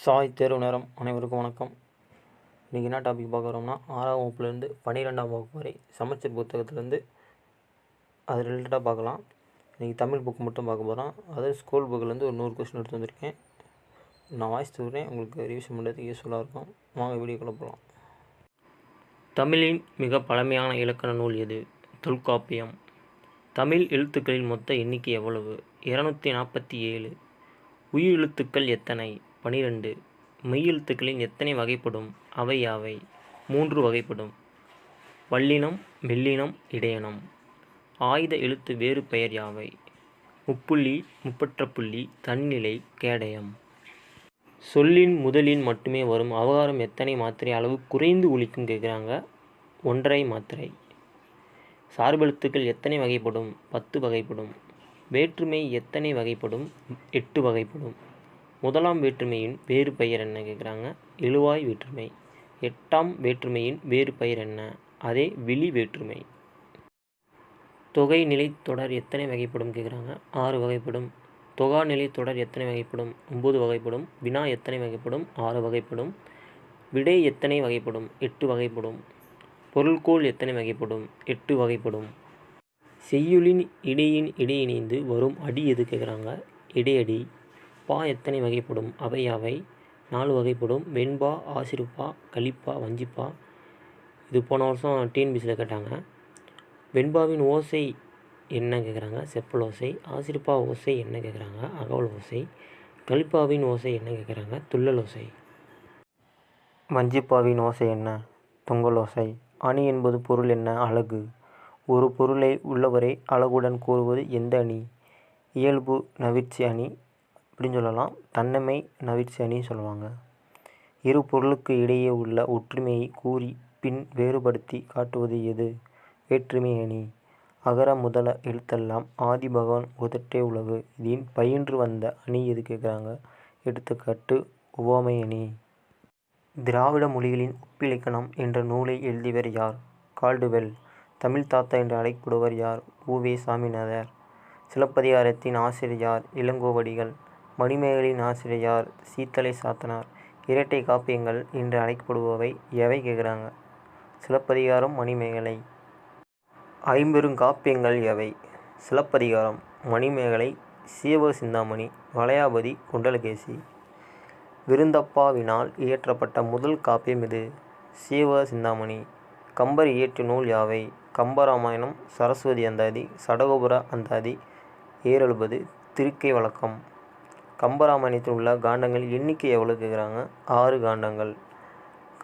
சாய் தேர்வு நேரம் அனைவருக்கும் வணக்கம். இன்றைக்கி என்ன டாபிக் பார்க்க வரோம்னா, 6ஆம் வகுப்புலேருந்து 12ஆம் வகுப்பு வரை சமச்சீர் புத்தகத்துலேருந்து அது ரிலேட்டடாக பார்க்கலாம். இன்றைக்கி தமிழ் புக் மட்டும் பார்க்க போகிறோம். அதாவது ஸ்கூல் புக்கிலேருந்து ஒரு 100 கொஸ்டின் எடுத்து வந்திருக்கேன். நான் வாய்ஸ் தூக்குறேன், உங்களுக்கு ரிவிஷன் பண்ணுறதுக்கு யூஸ்ஃபுல்லாக இருக்கும். வாங்க வீடியோக்குள்ளே போகலாம். தமிழின் மிக பழமையான இலக்கண நூல் எது? தொல்காப்பியம். தமிழ் எழுத்துக்களின் மொத்த எண்ணிக்கை எவ்வளவு? 247. உயிரெழுத்துக்கள் எத்தனை? 12. மெய்யெழுத்துக்களின் எத்தனை வகைப்படும்? அவை யாவை? 3 வகைப்படும். வல்லினம், மெல்லினம், இடையனம். ஆயுத எழுத்து வேறு பெயர் யாவை? முப்புள்ளி, முப்பற்றப்புள்ளி, தன்னிலை, கேடயம். சொல்லின் முதலில் மட்டுமே வரும் அவகாரம் எத்தனை மாத்திரை அளவு குறைந்து ஒலிக்கும் கேட்குறாங்க. 1.5 மாத்திரை. சார்பெழுத்துக்கள் எத்தனை வகைப்படும்? 10 வகைப்படும். வேற்றுமை எத்தனை வகைப்படும்? 8 வகைப்படும். முதலாம் வேற்றுமையின் வேறு பெயர் என்ன கேட்குறாங்க. எழுவாய் வேற்றுமை. 8ஆம் வேற்றுமையின் வேறு பெயர் என்ன? அதே விழி வேற்றுமை. தொகை நிலை தொடர் எத்தனை வகைப்படும் கேட்குறாங்க. 6 வகைப்படும். தொகா நிலை தொடர் எத்தனை வகைப்படும்? 9 வகைப்படும். வினா எத்தனை வகைப்படும்? 6 வகைப்படும். விடை எத்தனை வகைப்படும்? 8 வகைப்படும். பொருள்கோள் எத்தனை வகைப்படும்? 8 வகைப்படும். செய்யுளின் இடையின் இடையிணைந்து வரும் அடி எது கேட்குறாங்க. இடையடி. பா எத்தனை வகைப்படும்? அவை யாவை? 4 வகைப்படும். வெண்பா, ஆசிருப்பா, கலிப்பா, வஞ்சிப்பா. இது போன வருஷம் டிஎன்பிசியில் கேட்டாங்க. வெண்பாவின் ஓசை என்ன கேட்குறாங்க. செப்பல் ஓசை. ஆசிருப்பா ஓசை என்ன கேட்குறாங்க. அகவல் ஓசை. கலிப்பாவின் ஓசை என்ன கேட்குறாங்க. துள்ளல் ஓசை. வஞ்சிப்பாவின் ஓசை என்ன? தொங்கல் ஓசை. அணி என்பது பொருள் என்ன? அலகு. ஒரு பொருளை உள்ளவரை அலகுடன் கூறுவது எந்த அணி? இயல்பு நவிர்ச்சி அணி அப்படின்னு சொல்லலாம். தன்னமை நவிர்ச்சி அணி சொல்லுவாங்க. இரு பொருளுக்கு இடையே உள்ள ஒற்றுமையை கூறி பின் வேறுபடுத்தி காட்டுவது எது? வேற்றுமை அணி. அகர முதல எழுத்தெல்லாம் ஆதி பகவான் உதற்றே உலகு. இதில் பயின்று வந்த அணி எது கேட்குறாங்க. எடுத்துக்காட்டு உவமை அணி. திராவிட மொழிகளின் ஒப்பிலக்கணம் என்ற நூலை எழுதியவர் யார்? கால்டுவெல். தமிழ் தாத்தா என்று அழைக்கப்படுவர் யார்? உ.வே. சாமிநாதர். சிலப்பதிகாரத்தின் ஆசிரியர் யார்? இளங்கோவடிகள். மணிமேகலையின் ஆசிரியர் யார்? சீத்தலை சாத்தனார். இரட்டை காப்பியங்கள் என்று அழைக்கப்படுபவை எவை கேட்குறாங்க. சிலப்பதிகாரம், மணிமேகலை. ஐம்பெருங்காப்பியங்கள் எவை? சிலப்பதிகாரம், மணிமேகலை, சீவக சிந்தாமணி, வளையாபதி, குண்டலகேசி. விருந்தப்பாவினால் இயற்றப்பட்ட முதல் காப்பியம் எது? சீவக சிந்தாமணி. கம்பர் இயற்றிய நூல் யாவை? கம்பராமாயணம், சரஸ்வதி அந்தாதி, சடகோபுர அந்தாதி, ஏறெழுபது, திருக்கை வழக்கம். கம்பராமாயணத்தில் உள்ள காண்டங்கள் எண்ணிக்கை எவ்வளவு கேட்குறாங்க. 6 காண்டங்கள்.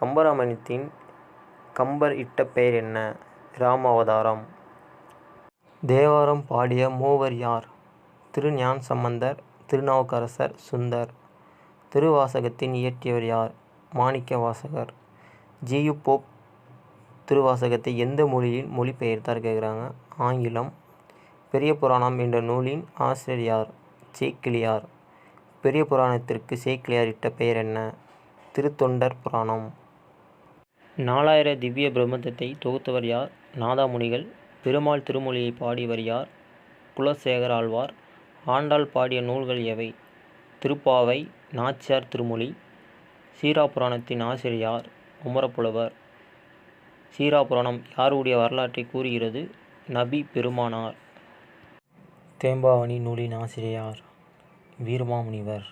கம்பராமாயணத்தின் கம்பர் இட்ட பெயர் என்ன? ராமாவதாரம். தேவாரம் பாடிய மூவர் யார்? திருஞானசம்பந்தர், திருநாவுக்கரசர், சுந்தர். திருவாசகத்தின் இயற்றியவர் யார்? மாணிக்கவாசகர். ஜி.யு. போப் திருவாசகத்தை எந்த மொழியில் மொழிபெயர்த்தார் கேட்குறாங்க. ஆங்கிலம். பெரிய புராணம் என்ற நூலின் ஆசிரியர் யார்? சேக்கிழார். பெரிய புராணத்திற்கு சேக்கிழார் இட்ட பெயர் என்ன? திருத்தொண்டர் புராணம். 4000 திவ்ய பிரபந்தத்தை தொகுத்தவர் யார்? நாதாமுனிகள். பெருமாள் திருமொழியை பாடியவர் யார்? குலசேகர ஆழ்வார். ஆண்டாள் பாடிய நூல்கள் எவை? திருப்பாவை, நாச்சியார் திருமொழி. சீரா புராணத்தின் ஆசிரியர் யார்? குமரப்புலவர். சீரா புராணம் யாருடைய வரலாற்றை கூறுகிறது? நபி பெருமானார். தேம்பாவணி நூலின் ஆசிரியர் யார்? வீரமாமுனிவர்.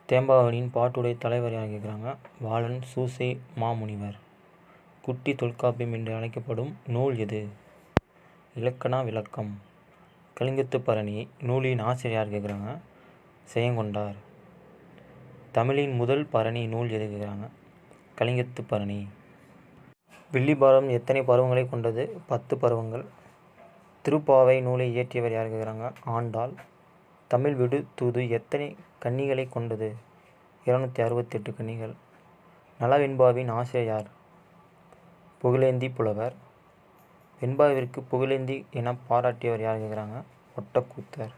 தேம்பாவணியின் பாட்டுடைய தலைவர் யார் கேட்குறாங்க. வாளன் சூசை மாமுனிவர். குட்டி தொல்காப்பியம் என்று அழைக்கப்படும் நூல் எது? இலக்கண விளக்கம். கலிங்கத்து பரணி நூலின் ஆசிரியர் யார் கேட்குறாங்க. செயங்கொண்டார். தமிழின் முதல் பரணி நூல் எது கேட்குறாங்க. கலிங்கத்து பரணி. வில்லிபாரம் எத்தனை பருவங்களை கொண்டது? 10 பருவங்கள். திருப்பாவை நூலை இயற்றியவர் யார் கேட்குறாங்க. ஆண்டாள். தமிழ் விடு தூது எத்தனை கன்னிகளை கொண்டது? 268 கன்னிகள். நலவெண்பாவின் ஆசிரியர் யார்? புகழேந்தி புலவர். வெண்பாவிற்கு புகழேந்தி என பாராட்டியவர் யார் கேட்குறாங்க. ஒட்டக்கூத்தர்.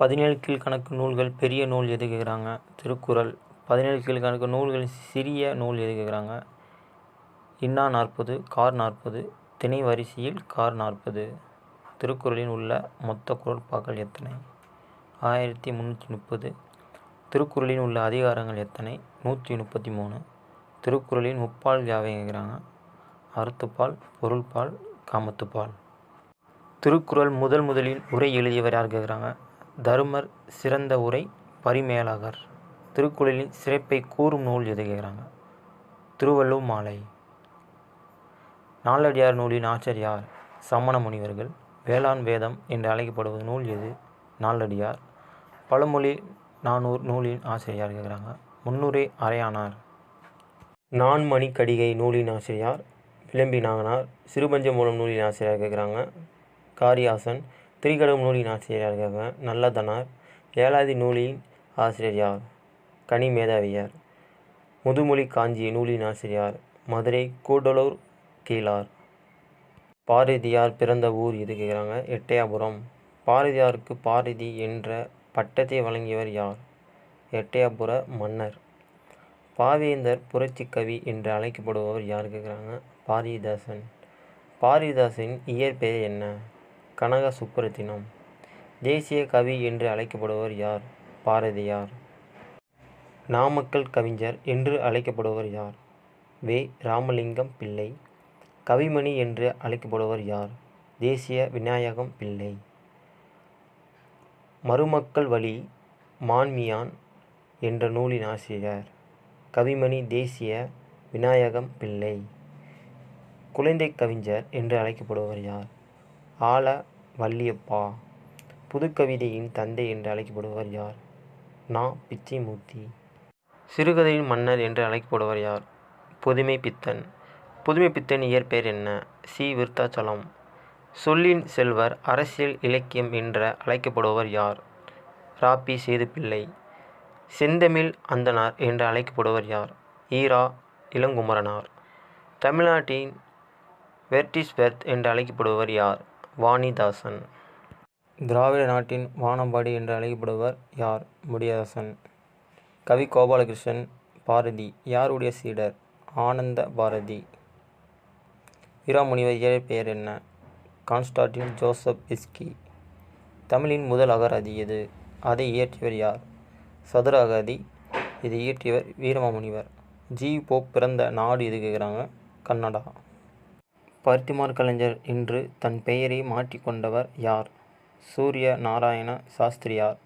17 கீழ்கணக்கு நூல்கள் பெரிய நூல் எது கேட்குறாங்க. திருக்குறள். 17 கீழ்கணக்கு நூல்கள் சிறிய நூல் எது கேட்குறாங்க. இன்னா 40, கார் 40, திணை வரிசையில் கார் 40. திருக்குறளில் உள்ள மொத்த குறட்பாக்கள் எத்தனை? 1330. திருக்குறளில் உள்ள அதிகாரங்கள் எத்தனை? 133. திருக்குறளின் முப்பால் யாவை கேட்குறாங்க. அறத்துப்பால், பொருள்பால், காமத்துப்பால். திருக்குறள் முதலில் உரை எழுதியவர் யார் கேட்குறாங்க. தருமர். சிறந்த உரை பரிமேலகர். திருக்குறளின் சிறப்பை கூறும் நூல் எது கேட்குறாங்க. திருவள்ளுவர் மாலை. நாலடியார் நூலின் ஆசிரியர் யார்? சமண முனிவர்கள். வேளாண் வேதம் என்று அழைக்கப்படுவது நூல் எது? நாலடியார். பழமொழி 400 நூலின் ஆசிரியர் யார் கேட்குறாங்க. முன்னுரை அரையானார். நான்மணிக்கடிகை நூலின் ஆசிரியர் விளம்பி நாகனார். சிறுபஞ்சமூலம் நூலின் ஆசிரியர் கேட்குறாங்க. காரியாசன். திரிகடம் நூலின் ஆசிரியர் யார் கேட்குறாங்க. நல்லதனார். ஏலாதி நூலின் ஆசிரியர் யார்? கனி மேதாவியார். முதுமொழி காஞ்சி நூலின் ஆசிரியர் மதுரை கூடலூர் கீழார். பாரதியார் பிறந்த ஊர் எது கேட்குறாங்க. எட்டயபுரம். பாரதியாருக்கு பாரதி என்ற பட்டத்தை வழங்கியவர் யார்? எட்டயபுர மன்னர். பாவேந்தர் புரட்சி கவி என்று அழைக்கப்படுபவர் யார் கேட்குறாங்க. பாரதிதாசன். பாரதிதாசன் இயற்பெயர் என்ன? கனக சுப்புரத்தினம். தேசிய கவி என்று அழைக்கப்படுபவர் யார்? பாரதியார். நாமக்கல் கவிஞர் என்று அழைக்கப்படுபவர் யார்? வே. ராமலிங்கம் பிள்ளை. கவிமணி என்று அழைக்கப்படுபவர் யார்? தேசிய விநாயகம் பிள்ளை. மருமக்கள் வழி மான்மியான் என்ற நூலின் ஆசிரியர் கவிமணி தேசிய விநாயகம் பிள்ளை. குழந்தை கவிஞர் என்று அழைக்கப்படுபவர் யார்? ஆல வள்ளியப்பா. புதுக்கவிதையின் தந்தை என்று அழைக்கப்படுபவர் யார்? நா. பிச்சைமூர்த்தி. சிறுகதையின் மன்னர் என்று அழைக்கப்படுபவர் யார்? புதுமைப்பித்தன். புதுமைப்பித்தன் இயற்பெயர் என்ன? சி. விருத்தாச்சலம். சொல்லின் செல்வர், அரசியல் இலக்கியம் என்று அழைக்கப்படுபவர் யார்? ரா. பி. சேதுப்பிள்ளை. செந்தமிழ் அந்தணர் என்று அழைக்கப்படுபவர் யார்? ஈரா. இளங்குமரனார். தமிழ்நாட்டின் வெர்டிஸ்வெர்த் என்று அழைக்கப்படுபவர் யார்? வாணிதாசன். திராவிட நாட்டின் வானம்பாடி என்று அழைக்கப்படுபவர் யார்? முடியரசன். கவி கோபாலகிருஷ்ணன் பாரதி யாருடைய சீடர்? ஆனந்த பாரதி. வீராமுனிவர் இயற்பெயர் என்ன? Constantine Joseph பிஸ்கி. தமிழின் முதல் அகராதி எது? அதை இயற்றியவர் யார்? சதுர அகராதி. இதை இயற்றியவர் வீரமாமுனிவர். ஜி. போப் பிறந்த நாடு எது கேட்குறாங்க. கன்னடா. பருத்திமார் கலைஞர் என்று தன் பெயரை மாற்றிக்கொண்டவர் யார்? சூரிய நாராயண சாஸ்திரியார்.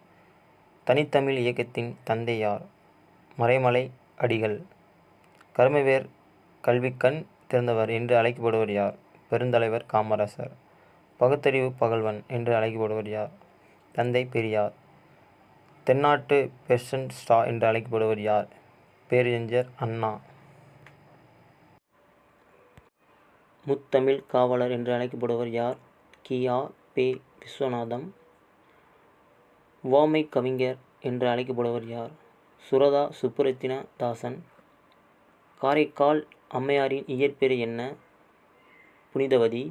தனித்தமிழ் இயக்கத்தின் தந்தை யார்? மறைமலை அடிகள். கர்மவேர் கல்விக்கண் திறந்தவர் என்று அழைக்கப்படுவர் யார்? பெருந்தலைவர் காமராசர். பகுத்தறிவு பகல்வன் என்று அழைக்கப்படுவர் யார்? தந்தை பெரியார். தென்னாட்டு பெர்சன் ஸ்டா என்று அழைக்கப்படுவர் யார்? பேரறிஞர் அண்ணா. முத்தமிழ் காவலர் என்று அழைக்கப்படுவர் யார்? கி.ஆ. பெ. விஸ்வநாதம். உவமை கவிஞர் என்று அழைக்கப்படுவர் யார்? சுரதா சுப்புரத்தின தாசன். காரைக்கால் அம்மையாரின் இயற்பெயர் என்ன? புனிதவதி.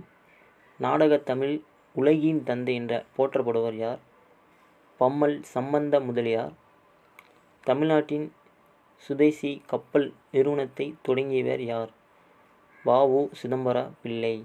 நாடகத் தமிழ் உலகின் தந்தை என்று போற்றப்படுவர் யார்? பம்மல் சம்பந்த முதலியார். தமிழ்நாட்டின் சுதேசி கப்பல் நிறுவனத்தை தொடங்கியவர் யார்? வ. உ. சிதம்பர பிள்ளை.